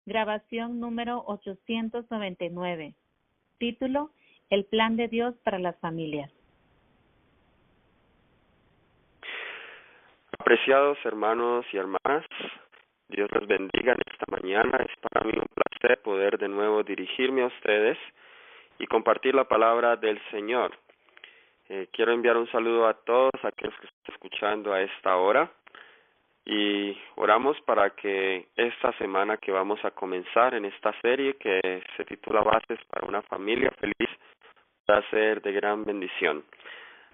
Grabación número 899. Título: El plan de Dios para las familias. Apreciados hermanos y hermanas, Dios los bendiga en esta mañana. Es para mí un placer poder de nuevo dirigirme a ustedes y compartir la palabra del Señor. Quiero enviar un saludo a todos aquellos que están escuchando a esta hora y oramos para que esta semana que vamos a comenzar en esta serie que se titula Bases para una familia feliz pueda ser de gran bendición.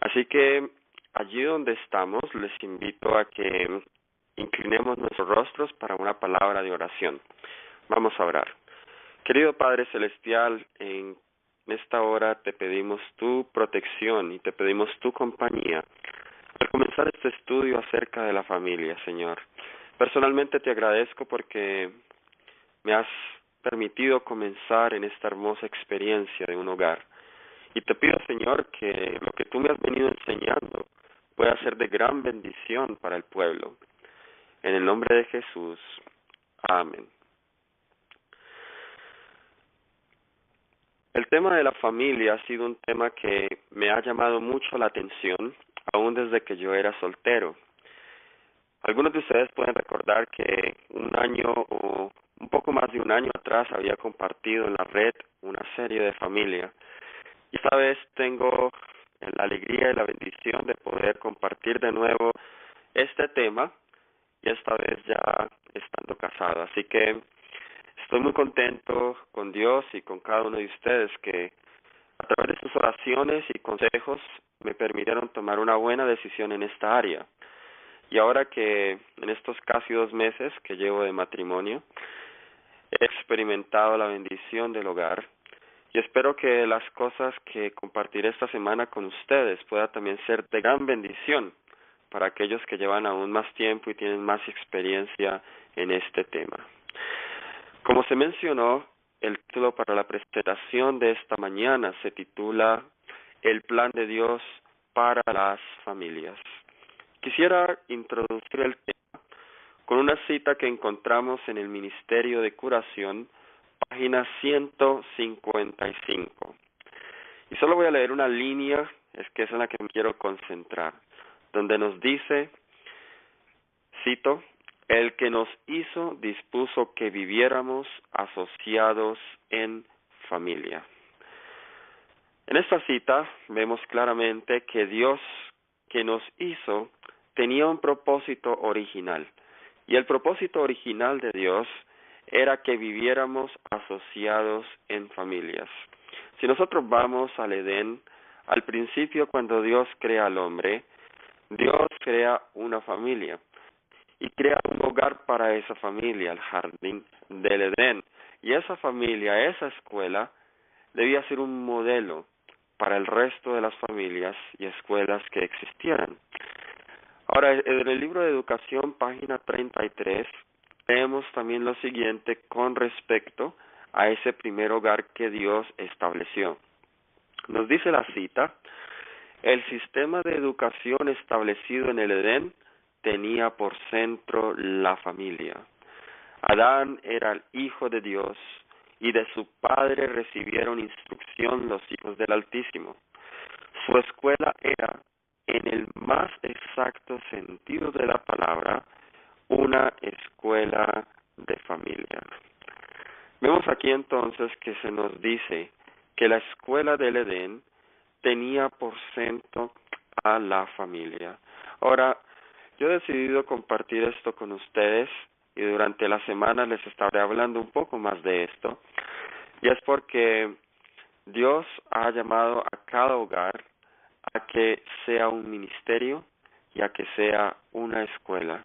Así que allí donde estamos, les invito a que inclinemos nuestros rostros para una palabra de oración. Vamos a orar. Querido Padre Celestial, en esta hora te pedimos tu protección y te pedimos tu compañía al comenzar este estudio acerca de la familia, Señor. Personalmente te agradezco porque me has permitido comenzar en esta hermosa experiencia de un hogar. Y te pido, Señor, que lo que tú me has venido enseñando pueda ser de gran bendición para el pueblo. En el nombre de Jesús. Amén. El tema de la familia ha sido un tema que me ha llamado mucho la atención, aún desde que yo era soltero. Algunos de ustedes pueden recordar que un año o un poco más de un año atrás había compartido en la red una serie de familia. Y esta vez tengo la alegría y la bendición de poder compartir de nuevo este tema, y esta vez ya estando casado. Así que estoy muy contento con Dios y con cada uno de ustedes que a través de sus oraciones y consejos me permitieron tomar una buena decisión en esta área. Y ahora que en estos casi 2 meses que llevo de matrimonio, he experimentado la bendición del hogar. Y espero que las cosas que compartiré esta semana con ustedes pueda también ser de gran bendición para aquellos que llevan aún más tiempo y tienen más experiencia en este tema. Como se mencionó, el título para la presentación de esta mañana se titula El plan de Dios para las familias. Quisiera introducir el tema con una cita que encontramos en el Ministerio de Curación, página 155. Y solo voy a leer una línea, es que es en la que me quiero concentrar, donde nos dice, cito, el que nos hizo dispuso que viviéramos asociados en familia. En esta cita vemos claramente que Dios que nos hizo tenía un propósito original. Y el propósito original de Dios era que viviéramos asociados en familias. Si nosotros vamos al Edén, al principio cuando Dios crea al hombre, Dios crea una familia y crea un hogar para esa familia, el jardín del Edén. Y esa familia, esa escuela, debía ser un modelo para el resto de las familias y escuelas que existieran. Ahora, en el libro de Educación, página 33, leemos también lo siguiente con respecto a ese primer hogar que Dios estableció. Nos dice la cita, el sistema de educación establecido en el Edén tenía por centro la familia. Adán era el hijo de Dios y de su padre recibieron instrucción los hijos del Altísimo. Su escuela era, en el más exacto sentido de la palabra, una escuela de familia. Vemos aquí entonces que se nos dice que la escuela del Edén tenía por centro a la familia. Ahora, yo he decidido compartir esto con ustedes y durante la semana les estaré hablando un poco más de esto. Y es porque Dios ha llamado a cada hogar a que sea un ministerio y a que sea una escuela.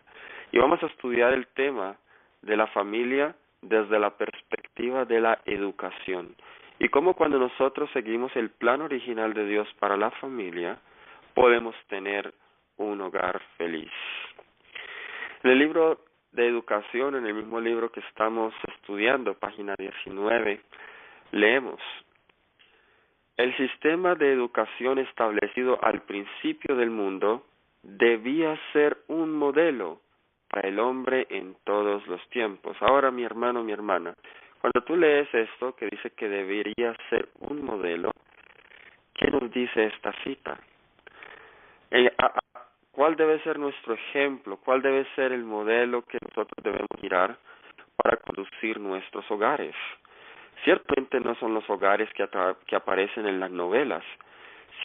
Y vamos a estudiar el tema de la familia desde la perspectiva de la educación. Y cómo cuando nosotros seguimos el plan original de Dios para la familia, podemos tener un hogar feliz. En el libro de educación, en el mismo libro que estamos estudiando, página 19, leemos, el sistema de educación establecido al principio del mundo debía ser un modelo para el hombre en todos los tiempos. Ahora, mi hermano, mi hermana, cuando tú lees esto que dice que debería ser un modelo, ¿qué nos dice esta cita? ¿Cuál debe ser nuestro ejemplo? ¿Cuál debe ser el modelo que nosotros debemos mirar para conducir nuestros hogares? Ciertamente no son los hogares que aparecen en las novelas.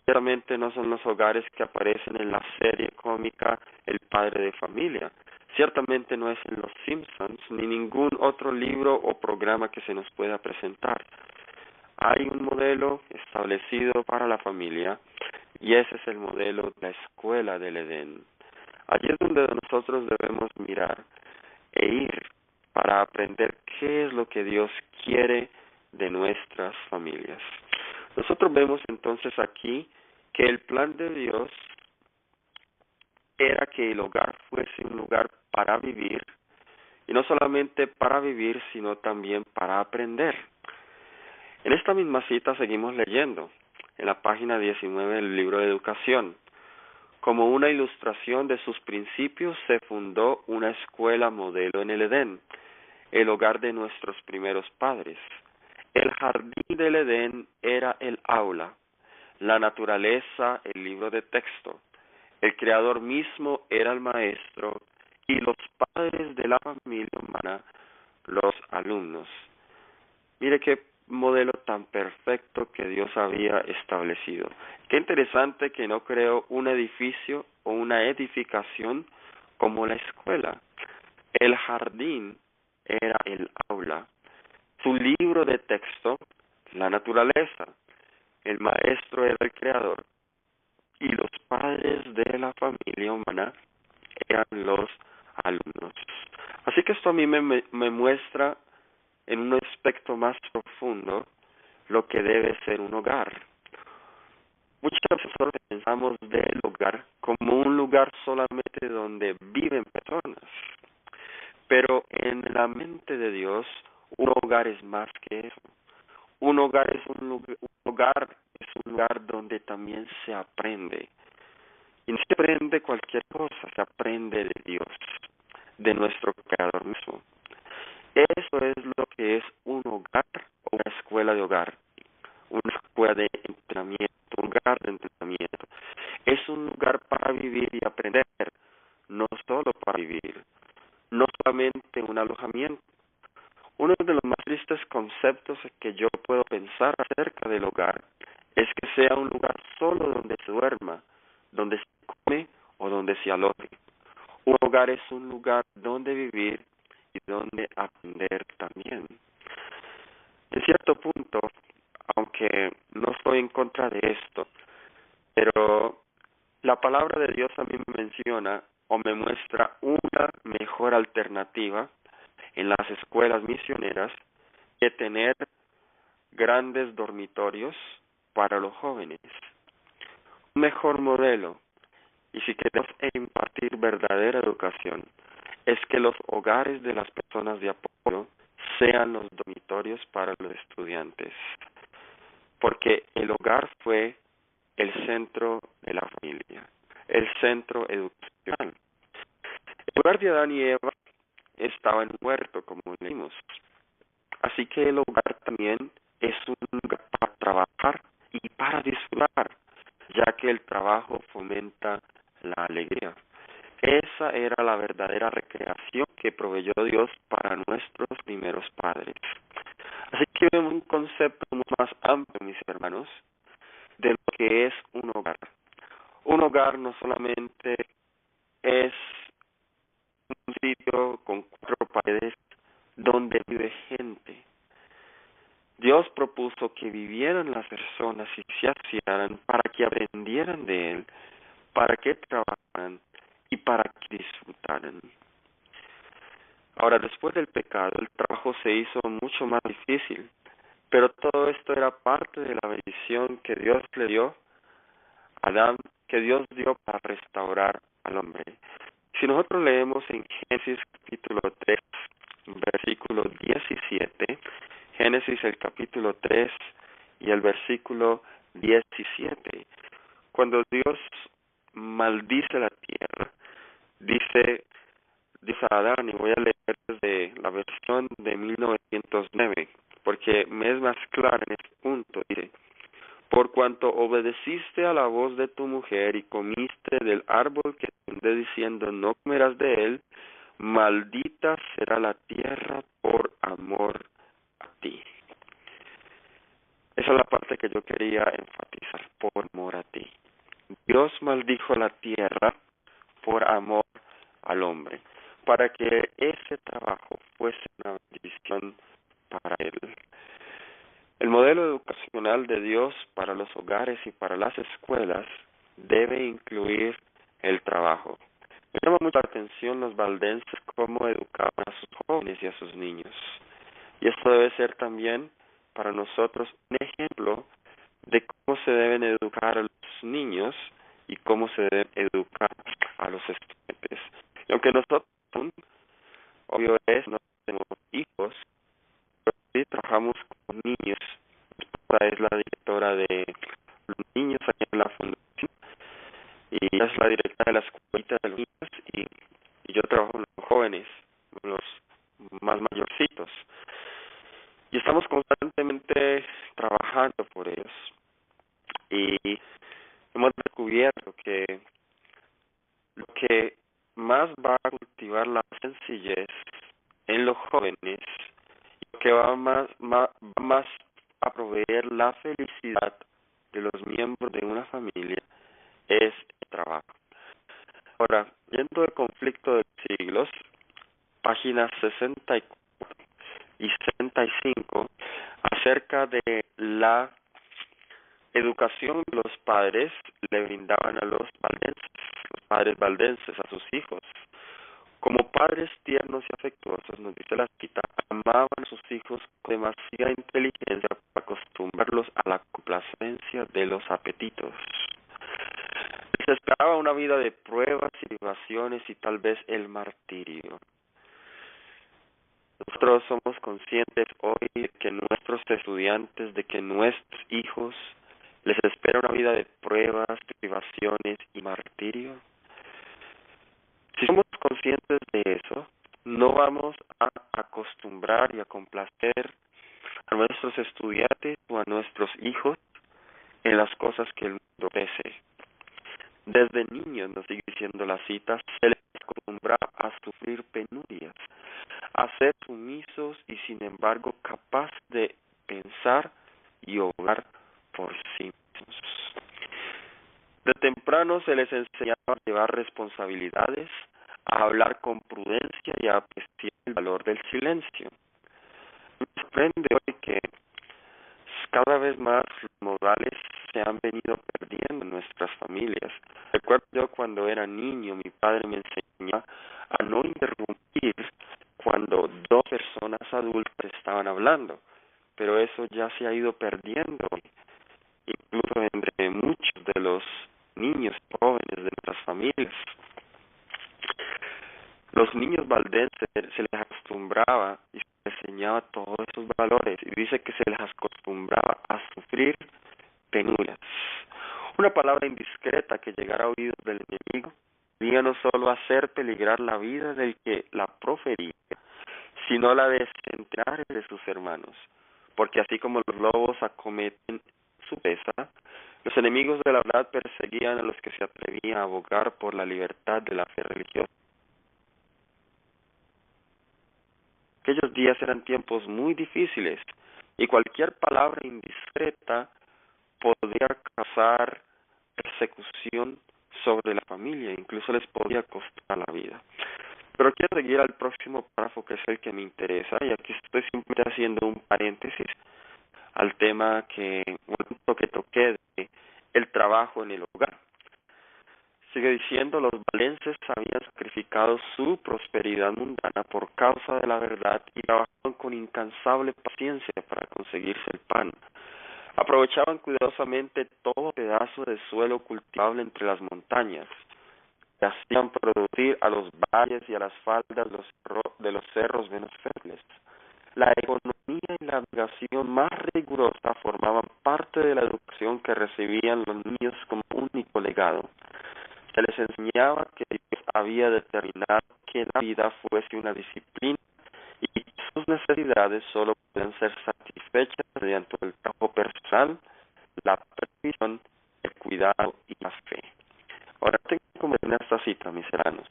Ciertamente no son los hogares que aparecen en la serie cómica El Padre de Familia. Ciertamente no es en Los Simpsons ni ningún otro libro o programa que se nos pueda presentar. Hay un modelo establecido para la familia y ese es el modelo de la escuela del Edén. Allí es donde nosotros debemos mirar e ir para aprender qué es lo que Dios quiere de nuestras familias. Nosotros vemos entonces aquí que el plan de Dios era que el hogar fuese un lugar para vivir, y no solamente para vivir, sino también para aprender. En esta misma cita seguimos leyendo, en la página 19 del libro de Educación. Como una ilustración de sus principios se fundó una escuela modelo en el Edén, el hogar de nuestros primeros padres. El jardín del Edén era el aula, la naturaleza, el libro de texto. El Creador mismo era el maestro y los padres de la familia humana, los alumnos. Mire qué modelo tan perfecto que Dios había establecido. Qué interesante que no creó un edificio o una edificación como la escuela. El jardín era el aula. Su libro de texto, la naturaleza. El maestro era el creador. Y los padres de la familia humana eran los alumnos. Así que esto a mí me muestra en un aspecto más profundo lo que debe ser un hogar. Muchas veces nosotros pensamos del hogar como un lugar solamente donde viven personas, pero en la mente de Dios un hogar es más que eso. Un hogar es un lugar donde también se aprende. Y no se aprende cualquier cosa, se aprende de Dios, de nuestro Creador mismo. Eso es lo que es un hogar o una escuela de hogar, una escuela de entrenamiento, un lugar de entrenamiento. Es un lugar para vivir y aprender, no solo para vivir, no solamente un alojamiento. Uno de los más tristes conceptos que yo puedo pensar acerca del hogar es que sea un lugar solo donde se duerma, donde se come o donde se aloje. Un hogar es un lugar donde vivir y donde aprender también. En cierto punto, aunque no estoy en contra de esto, pero la palabra de Dios a mí me menciona o me muestra una mejor alternativa en las escuelas misioneras que tener grandes dormitorios para los jóvenes. Un mejor modelo, y si queremos impartir verdadera educación, es que los hogares de las personas de apoyo sean los dormitorios para los estudiantes, porque el hogar fue el centro de la familia, el centro educacional. El hogar de Adán y Eva estaba en un huerto, como leímos, así que el hogar también es un lugar para trabajar y para disfrutar, ya que el trabajo fomenta la alegría. Esa era la verdadera recreación que proveyó Dios para nuestros primeros padres. Así que vemos un concepto mucho más amplio, mis hermanos, de lo que es un hogar. Un hogar no solamente es un sitio con 4 paredes donde vive gente. Dios propuso que vivieran las personas y se asociaran para que aprendieran de Él, para que trabajaran y para que disfrutaran. Ahora, después del pecado, el trabajo se hizo mucho más difícil, pero todo esto era parte de la bendición que Dios le dio a Adán, que Dios dio para restaurar al hombre. Si nosotros leemos en Génesis capítulo 3, versículo 17, Génesis el capítulo 3 y el versículo 17, cuando Dios maldice la tierra, dice: dice Adán, y voy a leer desde la versión de 1909, porque me es más clara en este punto. Dice: por cuanto obedeciste a la voz de tu mujer y comiste del árbol que te mandé diciendo, no comerás de él, maldita será la tierra por amor a ti. Esa es la parte que yo quería enfatizar, por amor a ti. Dios maldijo la tierra por amor al hombre, para que ese trabajo fuese una bendición para él. El modelo educacional de Dios para los hogares y para las escuelas debe incluir el trabajo. Me llama mucho la atención los valdenses cómo educaban a sus jóvenes y a sus niños. Y esto debe ser también para nosotros un ejemplo de cómo se deben educar a los niños y cómo se deben educar a los estudiantes. Y aunque nosotros, obvio es, no tenemos hijos, pero sí trabajamos con niños. Mi esposa es la directora de los niños aquí en la fundación y ella es la directora de la escuelita de los niños y yo trabajo con los jóvenes, los más mayorcitos. Y estamos constantemente trabajando por ellos. Y hemos descubierto que lo que más va a cultivar la sencillez en los jóvenes, lo que va más a proveer la felicidad de los miembros de una familia es el trabajo. Ahora, yendo del conflicto de siglos, páginas 64 y 65, acerca de la educación que los padres le brindaban a los padres valdenses, a sus hijos. Como padres tiernos y afectuosos, nos dice la cita, amaban a sus hijos con demasiada inteligencia para acostumbrarlos a la complacencia de los apetitos. Les esperaba una vida de pruebas y privaciones y tal vez el martirio. Nosotros somos conscientes hoy de que nuestros estudiantes, de que nuestros hijos les espera una vida de pruebas, privaciones y martirio. Si somos conscientes de eso, no vamos a acostumbrar y a complacer a nuestros estudiantes o a nuestros hijos en las cosas que el mundo ofrece. Desde niños, nos sigue diciendo la cita, se les acostumbra a sufrir penurias, a ser sumisos y sin embargo capaz de pensar y obrar por sí mismos. De temprano se les enseñaba a llevar responsabilidades, a hablar con prudencia y a apreciar el valor del silencio. Me sorprende hoy que cada vez más los modales se han venido perdiendo en nuestras familias. Recuerdo yo cuando era niño, mi padre me enseñaba a no interrumpir cuando dos personas adultas estaban hablando, pero eso ya se ha ido perdiendo, incluso entre muchos de los niños jóvenes de nuestras familias. Los niños valdenses se les acostumbraba y se les enseñaba todos esos valores, y dice que se les acostumbraba a sufrir penurias. Una palabra indiscreta que llegara a oídos del enemigo podía no solo hacer peligrar la vida del que la profería, sino la de centenares de sus hermanos, porque así como los lobos acometen su presa, los enemigos de la verdad perseguían a los que se atrevían a abogar por la libertad de la fe religiosa. Aquellos días eran tiempos muy difíciles y cualquier palabra indiscreta podría causar persecución sobre la familia, incluso les podría costar la vida. Pero quiero seguir al próximo párrafo, que es el que me interesa, y aquí estoy simplemente haciendo un paréntesis al tema que toqué de el trabajo en el hogar. Sigue diciendo, los valenses habían sacrificado su prosperidad mundana por causa de la verdad y trabajaban con incansable paciencia para conseguirse el pan. Aprovechaban cuidadosamente todo pedazo de suelo cultivable entre las montañas, que hacían producir a los valles y a las faldas de los cerros menos fértiles. La economía y la navegación más rigurosa formaban parte de la educación que recibían los niños como único legado. Se les enseñaba que Dios había determinado que la vida disciplina y sus necesidades solo pueden ser satisfechas mediante el trabajo personal, la previsión, el cuidado y la fe. Ahora tengo que comentar esta cita, mis hermanos.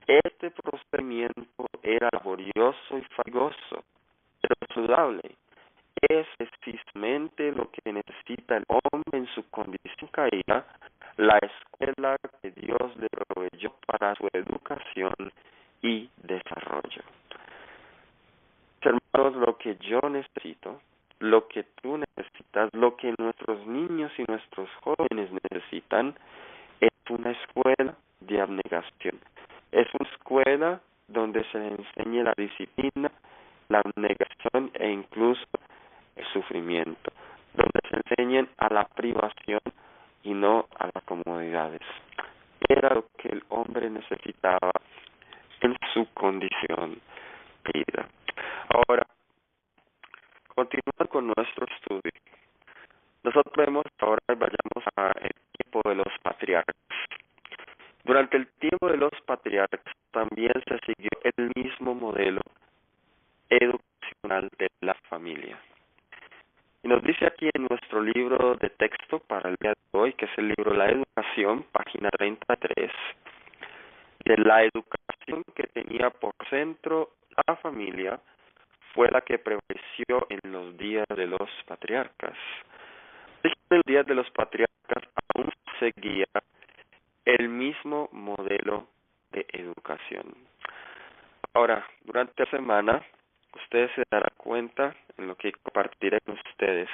Este procedimiento era laborioso y fatigoso, pero saludable. Es precisamente lo que necesita el hombre en su condición caída, la escuela que Dios le proveyó para su educación y desarrollo. Hermanos, lo que yo necesito, lo que tú necesitas, lo que nuestros niños y nuestros jóvenes necesitan, es una escuela de abnegación. Es una escuela donde se enseñe la disciplina, la abnegación e incluso el sufrimiento, donde se enseñen a la privación y no a las comodidades. Era lo que el hombre necesitaba en su condición de vida. Ahora, continuando con nuestro estudio, nosotros vemos ahora, vayamos al tiempo de los patriarcas. Durante el tiempo de los patriarcas también se siguió el mismo modelo educacional de la familia. Y nos dice aquí en nuestro libro de texto para el día de hoy, que es el libro La Educación, página 33, de la educación que tenía por centro la familia fue la que prevaleció en los días de los patriarcas. En los días de los patriarcas aún seguía el mismo modelo de educación. Ahora, durante la semana, ustedes se darán cuenta en lo que compartiré con ustedes,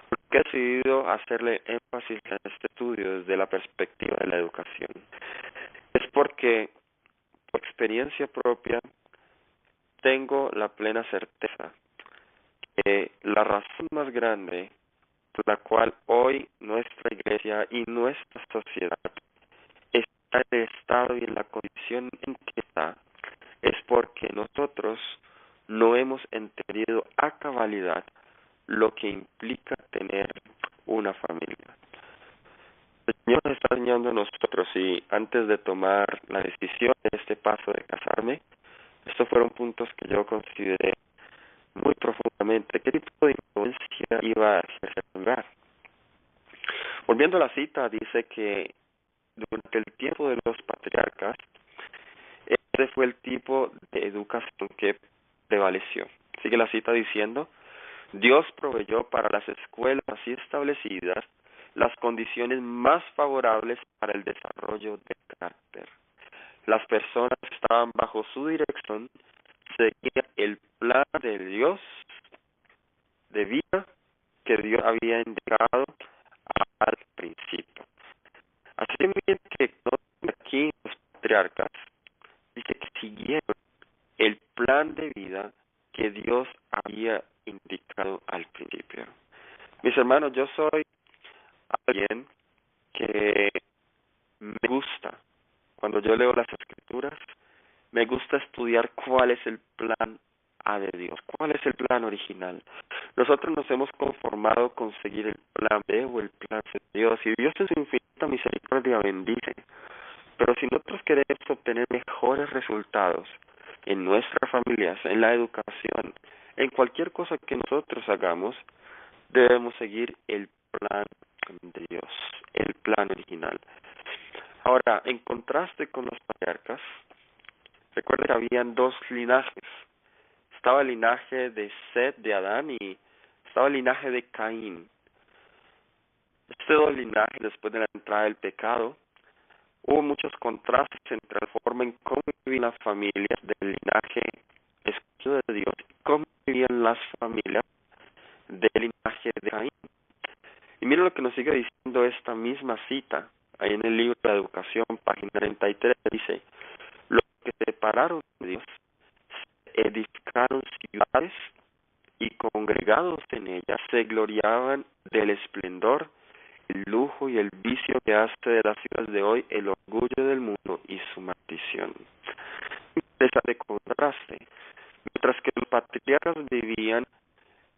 porque he decidido hacerle énfasis en este estudio desde la perspectiva de la educación. Es porque, por experiencia propia, tengo la plena certeza que la razón más grande por la cual hoy nuestra iglesia y nuestra sociedad está en el estado y en la condición en que está, es porque nosotros no hemos entendido a cabalidad lo que implica tener una familia. El Señor nos está enseñando a nosotros, y antes de tomar la decisión de este paso de casarme, estos fueron puntos que yo consideré muy profundamente. ¿Qué tipo de influencia iba a ejercer en mi hogar? Volviendo a la cita, dice que durante el tiempo de los patriarcas, ese fue el tipo de educación que prevaleció. Sigue la cita diciendo: Dios proveyó para las escuelas así establecidas las condiciones más favorables para el desarrollo del carácter. Las personas que estaban bajo su dirección seguían el plan de Dios de vida que Dios había indicado al principio. Así que aquí los patriarcas dice que siguieron el plan de vida que Dios había indicado al principio. Mis hermanos, yo soy alguien que me gusta, cuando yo leo las escrituras, me gusta estudiar cuál es el plan A de Dios, cuál es el plan original. Nosotros nos hemos conformado con seguir el plan B o el plan C de Dios, y Dios en su infinita misericordia bendice. Pero si nosotros queremos obtener mejores resultados en nuestras familias, en la educación, en cualquier cosa que nosotros hagamos, debemos seguir el plan de Dios, el plan original. Ahora, en contraste con los patriarcas, recuerden que habían dos linajes. Estaba el linaje de Set, de Adán, y estaba el linaje de Caín. Estos dos linajes, después de la entrada del pecado, hubo muchos contrastes entre la forma en cómo vivían las familias del linaje escogido de Dios y cómo vivían las familias del linaje de Caín. Y mira lo que nos sigue diciendo esta misma cita, ahí en el libro de la Educación, página 33, dice: los que se separaron de Dios edificaron ciudades y congregados en ellas se gloriaban del esplendor, el lujo y el vicio que hace de las ciudades de hoy el orgullo del mundo y su maldición. Interesante contraste. Mientras que los patriarcas vivían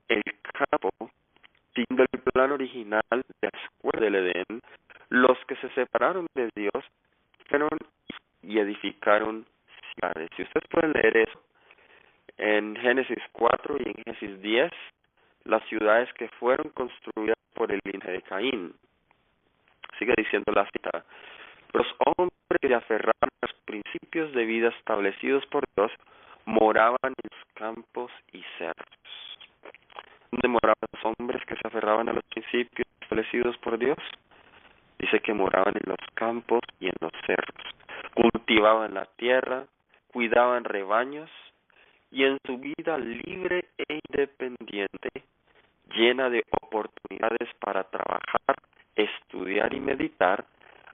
el campo, siguiendo el plan original de la escuela del Edén, los que se separaron de Dios fueron y edificaron ciudades. Si ustedes pueden leer eso Génesis 4 y en Génesis 10 las ciudades que fueron construidas por el linaje de Caín. Sigue diciendo la cita: los hombres que se aferraban a los principios de vida establecidos por Dios moraban en los campos y cerros. ¿Dónde moraban los hombres que se aferraban a los principios establecidos por Dios? Dice que moraban en los campos y en los cerros. Cultivaban la tierra, cuidaban rebaños, y en su vida libre e independiente, llena de oportunidades para trabajar, estudiar y meditar,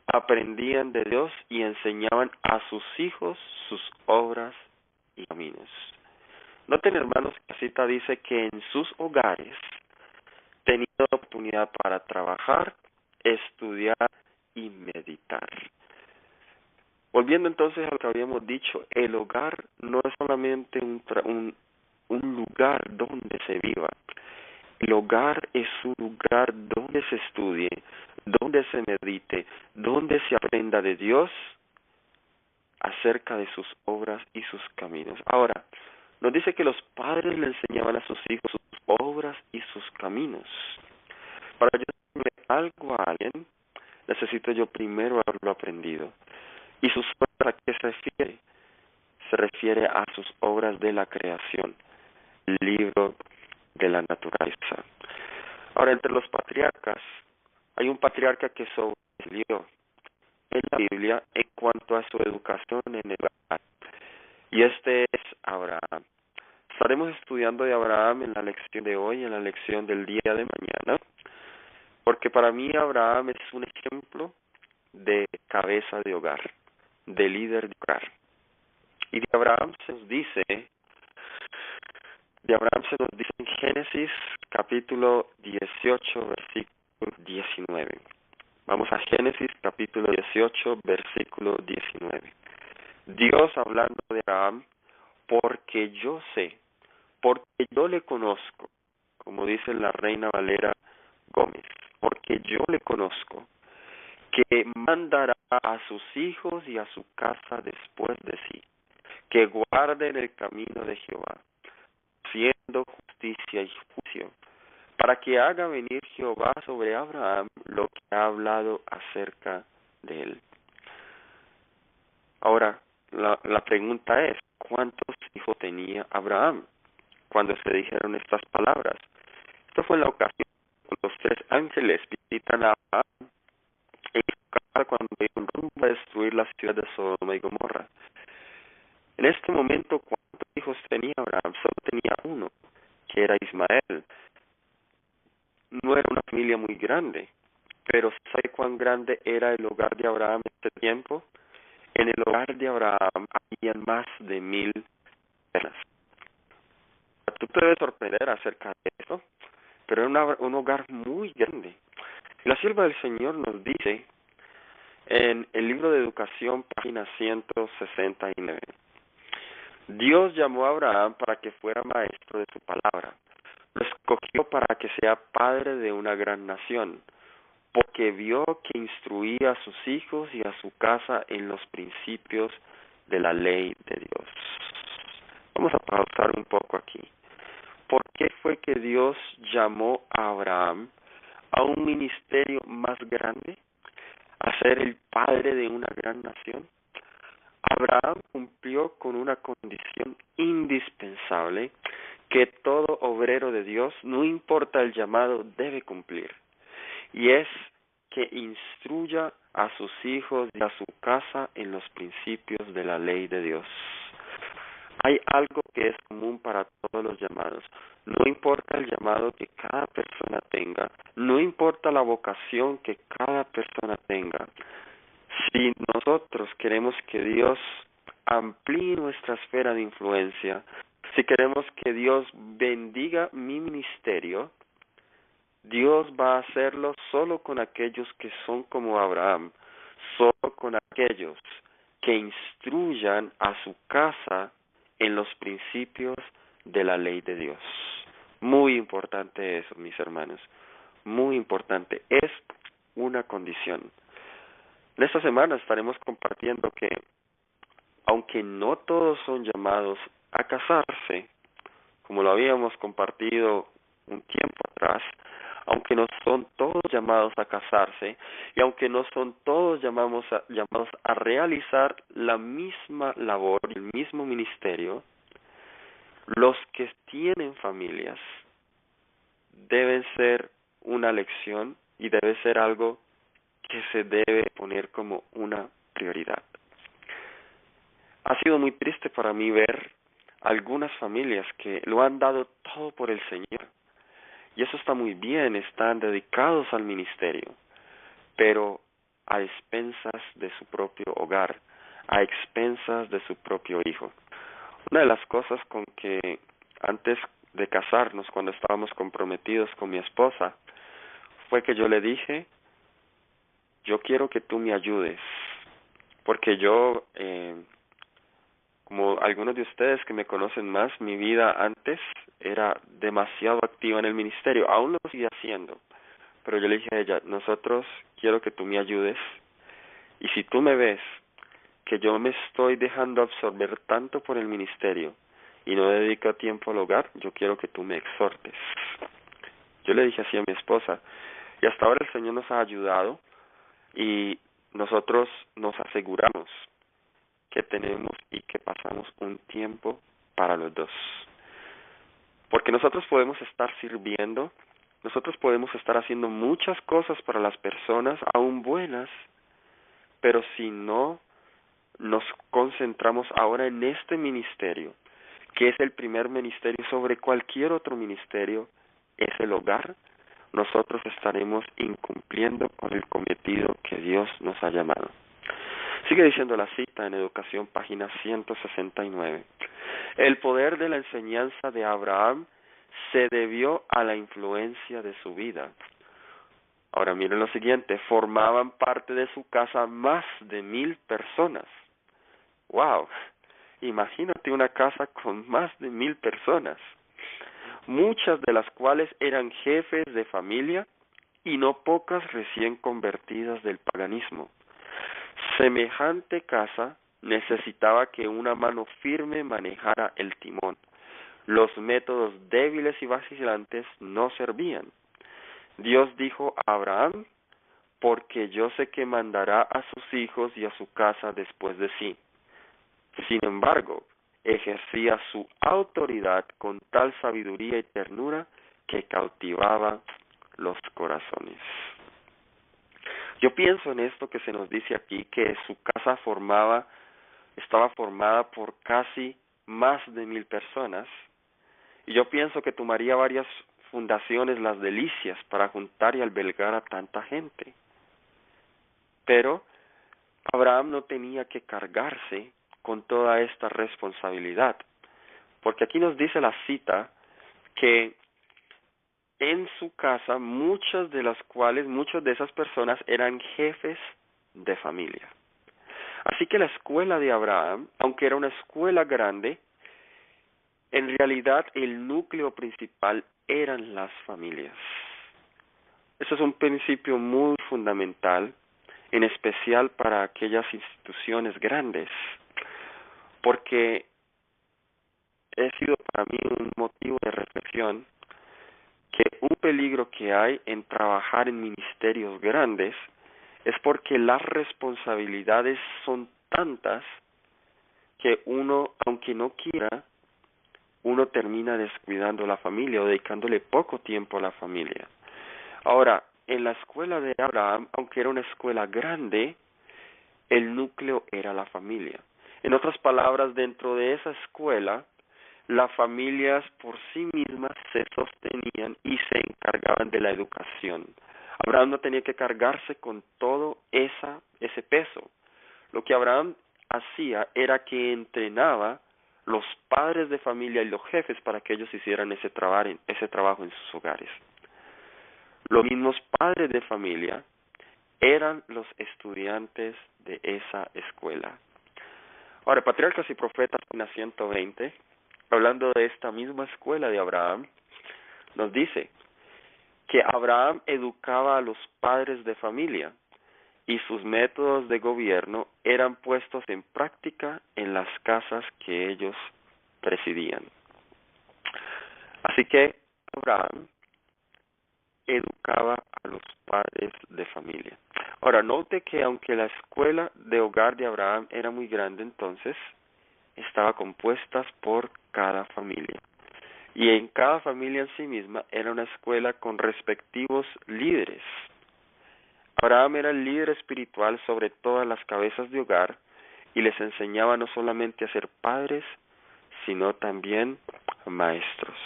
aprendían de Dios y enseñaban a sus hijos sus obras y caminos. Noten, hermanos, que la cita dice que en sus hogares tenían oportunidad para trabajar, estudiar y meditar. Volviendo entonces a lo que habíamos dicho, el hogar no es solamente un lugar donde se viva. El hogar es un lugar donde se estudie, donde se medite, donde se aprenda de Dios acerca de sus obras y sus caminos. Ahora, nos dice que los padres le enseñaban a sus hijos sus obras y sus caminos. Para yo decirle algo a alguien, necesito yo primero haberlo aprendido. ¿Y sus obras a qué se refiere? Se refiere a sus obras de la creación, el libro de la naturaleza. Ahora, entre los patriarcas, hay un patriarca que sobresalió en la Biblia en cuanto a su educación en el hogar, y este es Abraham. Estaremos estudiando de Abraham en la lección de hoy, en la lección del día de mañana, porque para mí Abraham es un ejemplo de cabeza de hogar, de líder de hogar. Y de Abraham se nos dice en Génesis capítulo 18, versículo 19. Vamos a Génesis capítulo 18, versículo 19. Dios hablando de Abraham: porque yo sé, porque yo le conozco, como dice la Reina Valera Gómez, porque yo le conozco, que mandará a sus hijos y a su casa después de sí, que guarden el camino de Jehová, haciendo justicia y juicio, para que haga venir Jehová sobre Abraham lo que ha hablado acerca de él. Ahora, la pregunta es, ¿cuántos hijos tenía Abraham cuando se dijeron estas palabras? Esto fue en la ocasión cuando los tres ángeles visitan a Abraham en su casa cuando iban rumbo a destruir la ciudad de Sodoma y Gomorra. En este momento, ¿cuántos hijos tenía Abraham? Solo tenía uno, que era Ismael. No era una familia muy grande, pero ¿sabe cuán grande era el hogar de Abraham en este tiempo? En el hogar de Abraham había más de 1,000 personas. Tú te debes sorprender acerca de eso, pero era un hogar muy grande. La sierva del Señor nos dice en el libro de Educación, página 169. Dios llamó a Abraham para que fuera maestro de su palabra. Lo escogió para que sea padre de una gran nación, porque vio que instruía a sus hijos y a su casa en los principios de la ley de Dios. Vamos a pausar un poco aquí. ¿Por qué fue que Dios llamó a Abraham a un ministerio más grande, a ser el padre de una gran nación? Abraham cumplió con una condición indispensable que todo obrero de Dios, no importa el llamado, debe cumplir, y es que instruya a sus hijos y a su casa en los principios de la ley de Dios. Hay algo que es común para todos los llamados. No importa el llamado que cada persona tenga, no importa la vocación que cada persona tenga. Si nosotros queremos que Dios amplíe nuestra esfera de influencia, si queremos que Dios bendiga mi ministerio, Dios va a hacerlo solo con aquellos que son como Abraham, solo con aquellos que instruyan a su casa en los principios de la ley de Dios. Muy importante eso, mis hermanos, muy importante. Es una condición. En esta semana estaremos compartiendo que, aunque no todos son llamados a casarse, como lo habíamos compartido un tiempo atrás, aunque no son todos llamados a casarse y aunque no son todos llamados a realizar la misma labor, el mismo ministerio, los que tienen familias deben ser una lección y debe ser algo que se debe poner como una prioridad. Ha sido muy triste para mí ver algunas familias que lo han dado todo por el Señor. Y eso está muy bien, están dedicados al ministerio, pero a expensas de su propio hogar, a expensas de su propio hijo. Una de las cosas con que antes de casarnos, cuando estábamos comprometidos con mi esposa, fue que yo le dije, yo quiero que tú me ayudes, porque yo, como algunos de ustedes que me conocen más, mi vida antes era demasiado activa en el ministerio, aún lo sigue haciendo, pero yo le dije a ella, quiero que tú me ayudes, y si tú me ves que yo me estoy dejando absorber tanto por el ministerio y no dedico tiempo al hogar, yo quiero que tú me exhortes. Yo le dije así a mi esposa, y hasta ahora el Señor nos ha ayudado y nosotros nos aseguramos que tenemos y que pasamos un tiempo para los dos. Porque nosotros podemos estar sirviendo, nosotros podemos estar haciendo muchas cosas para las personas, aún buenas, pero si no nos concentramos ahora en este ministerio, que es el primer ministerio sobre cualquier otro ministerio, es el hogar, nosotros estaremos incumpliendo con el cometido que Dios nos ha llamado. Sigue diciendo la cita en Educación, página 169. El poder de la enseñanza de Abraham se debió a la influencia de su vida. Ahora miren lo siguiente, formaban parte de su casa más de 1,000 personas. ¡Wow! Imagínate una casa con más de 1,000 personas, muchas de las cuales eran jefes de familia y no pocas recién convertidas del paganismo. Semejante casa necesitaba que una mano firme manejara el timón. Los métodos débiles y vacilantes no servían. Dios dijo a Abraham, porque yo sé que mandará a sus hijos y a su casa después de sí. Sin embargo, ejercía su autoridad con tal sabiduría y ternura que cautivaba los corazones. Yo pienso en esto que se nos dice aquí, que su casa estaba formada por casi más de 1,000 personas, y yo pienso que tomaría varias fundaciones Las Delicias para juntar y albergar a tanta gente. Pero Abraham no tenía que cargarse con toda esta responsabilidad, porque aquí nos dice la cita que en su casa muchas de esas personas eran jefes de familia. Así que la escuela de Abraham, aunque era una escuela grande, en realidad el núcleo principal eran las familias. Eso es un principio muy fundamental, en especial para aquellas instituciones grandes, porque ha sido para mí un motivo de reflexión que un peligro que hay en trabajar en ministerios grandes es porque las responsabilidades son tantas que uno, aunque no quiera, uno termina descuidando la familia o dedicándole poco tiempo a la familia. Ahora, en la escuela de Abraham, aunque era una escuela grande, el núcleo era la familia. En otras palabras, dentro de esa escuela, las familias por sí mismas se sostenían y se encargaban de la educación. Abraham no tenía que cargarse con todo ese peso. Lo que Abraham hacía era que entrenaba los padres de familia y los jefes para que ellos hicieran ese trabajo en sus hogares. Los mismos padres de familia eran los estudiantes de esa escuela. Ahora, Patriarcas y Profetas, página 120, hablando de esta misma escuela de Abraham, nos dice que Abraham educaba a los padres de familia y sus métodos de gobierno eran puestos en práctica en las casas que ellos presidían. Así que Abraham educaba a los padres de familia. Ahora, note que aunque la escuela de hogar de Abraham era muy grande, entonces estaba compuesta por cada familia. Y en cada familia en sí misma era una escuela con respectivos líderes. Abraham era el líder espiritual sobre todas las cabezas de hogar y les enseñaba no solamente a ser padres, sino también maestros.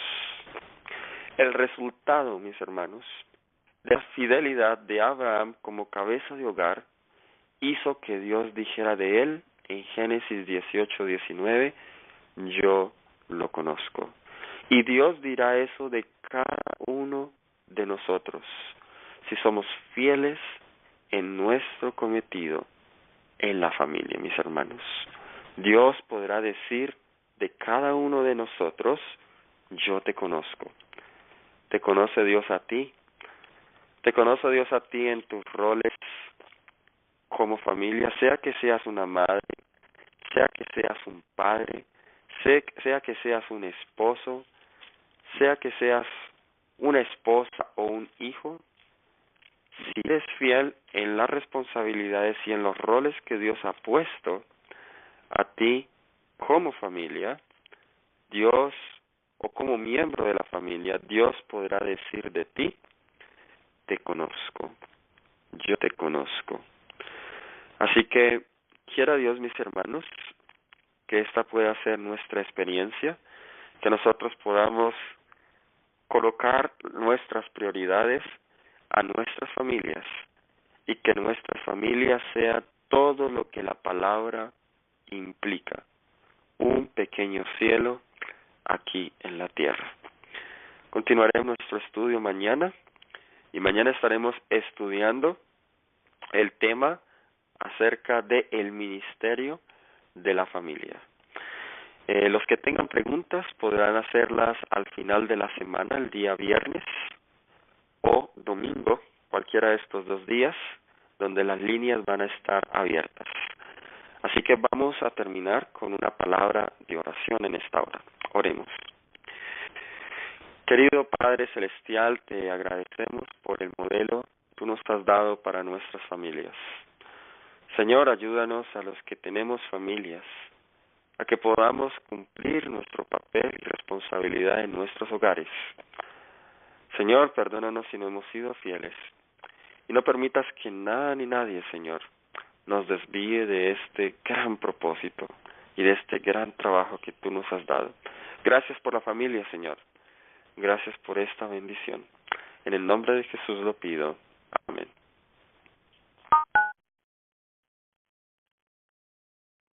El resultado, mis hermanos, de la fidelidad de Abraham como cabeza de hogar hizo que Dios dijera de él en Génesis 18:19, yo lo conozco. Y Dios dirá eso de cada uno de nosotros, si somos fieles en nuestro cometido en la familia, mis hermanos. Dios podrá decir de cada uno de nosotros, yo te conozco. ¿Te conoce Dios a ti? ¿Te conoce Dios a ti en tus roles como familia? Sea que seas una madre, sea que seas un padre, sea que seas un esposo, sea que seas una esposa o un hijo, si eres fiel en las responsabilidades y en los roles que Dios ha puesto a ti como familia, Dios, o como miembro de la familia, Dios podrá decir de ti, te conozco, yo te conozco. Así que, quiera Dios, mis hermanos, que esta pueda ser nuestra experiencia, que nosotros podamos colocar nuestras prioridades a nuestras familias y que nuestra familia sea todo lo que la palabra implica, un pequeño cielo aquí en la tierra. Continuaremos nuestro estudio mañana y mañana estaremos estudiando el tema acerca del ministerio de la familia. Los que tengan preguntas podrán hacerlas al final de la semana, el día viernes o domingo, cualquiera de estos 2 días, donde las líneas van a estar abiertas. Así que vamos a terminar con una palabra de oración en esta hora. Oremos. Querido Padre Celestial, te agradecemos por el modelo que tú nos has dado para nuestras familias. Señor, ayúdanos a los que tenemos familias, a que podamos cumplir nuestro papel y responsabilidad en nuestros hogares. Señor, perdónanos si no hemos sido fieles, y no permitas que nada ni nadie, Señor, nos desvíe de este gran propósito y de este gran trabajo que tú nos has dado. Gracias por la familia, Señor. Gracias por esta bendición. En el nombre de Jesús lo pido. Amén.